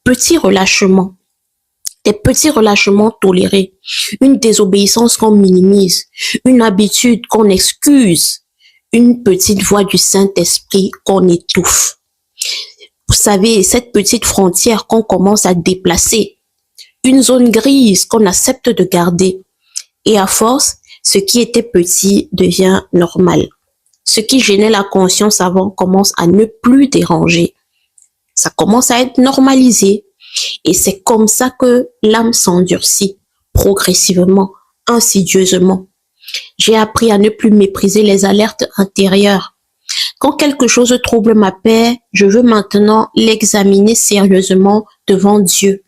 petits relâchements. Des petits relâchements tolérés, une désobéissance qu'on minimise, une habitude qu'on excuse, une petite voix du Saint-Esprit qu'on étouffe. Vous savez, cette petite frontière qu'on commence à déplacer, une zone grise qu'on accepte de garder. Et à force, ce qui était petit devient normal. Ce qui gênait la conscience avant commence à ne plus déranger. Ça commence à être normalisé. Et c'est comme ça que l'âme s'endurcit, progressivement, insidieusement. J'ai appris à ne plus mépriser les alertes intérieures. Quand quelque chose trouble ma paix, je veux maintenant l'examiner sérieusement devant Dieu.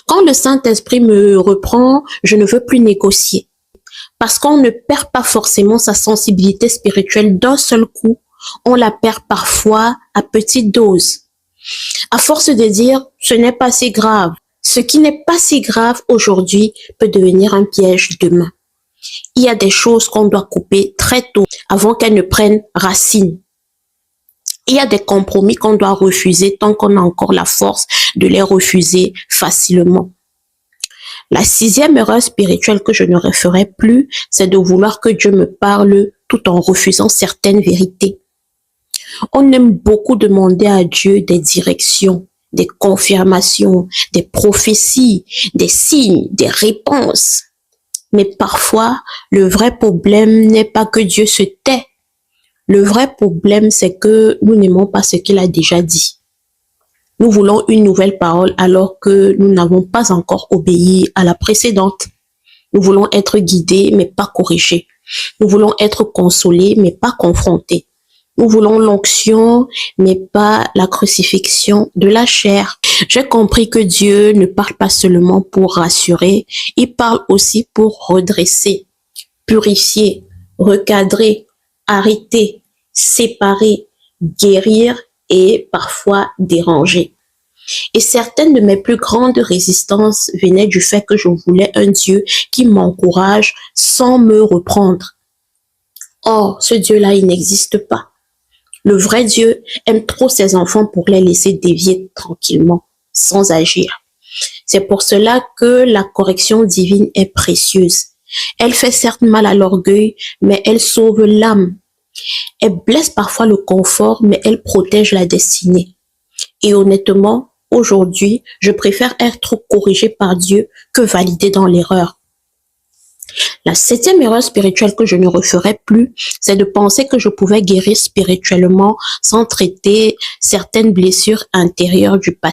Quand le Saint-Esprit me reprend, je ne veux plus négocier. Parce qu'on ne perd pas forcément sa sensibilité spirituelle d'un seul coup, on la perd parfois à petite dose. À force de dire « ce n'est pas si grave », ce qui n'est pas si grave aujourd'hui peut devenir un piège demain. Il y a des choses qu'on doit couper très tôt avant qu'elles ne prennent racine. Il y a des compromis qu'on doit refuser tant qu'on a encore la force de les refuser facilement. La 6e erreur spirituelle que je ne referai plus, c'est de vouloir que Dieu me parle tout en refusant certaines vérités. On aime beaucoup demander à Dieu des directions, des confirmations, des prophéties, des signes, des réponses. Mais parfois, le vrai problème n'est pas que Dieu se tait. Le vrai problème, c'est que nous n'aimons pas ce qu'il a déjà dit. Nous voulons une nouvelle parole alors que nous n'avons pas encore obéi à la précédente. Nous voulons être guidés, mais pas corrigés. Nous voulons être consolés, mais pas confrontés. Nous voulons l'onction, mais pas la crucifixion de la chair. J'ai compris que Dieu ne parle pas seulement pour rassurer, il parle aussi pour redresser, purifier, recadrer, arrêter, séparer, guérir et parfois déranger. Et certaines de mes plus grandes résistances venaient du fait que je voulais un Dieu qui m'encourage sans me reprendre. Or, ce Dieu-là, il n'existe pas. Le vrai Dieu aime trop ses enfants pour les laisser dévier tranquillement, sans agir. C'est pour cela que la correction divine est précieuse. Elle fait certes mal à l'orgueil, mais elle sauve l'âme. Elle blesse parfois le confort, mais elle protège la destinée. Et honnêtement, aujourd'hui, je préfère être corrigé par Dieu que validé dans l'erreur. La 7e erreur spirituelle que je ne referai plus, c'est de penser que je pouvais guérir spirituellement sans traiter certaines blessures intérieures du passé.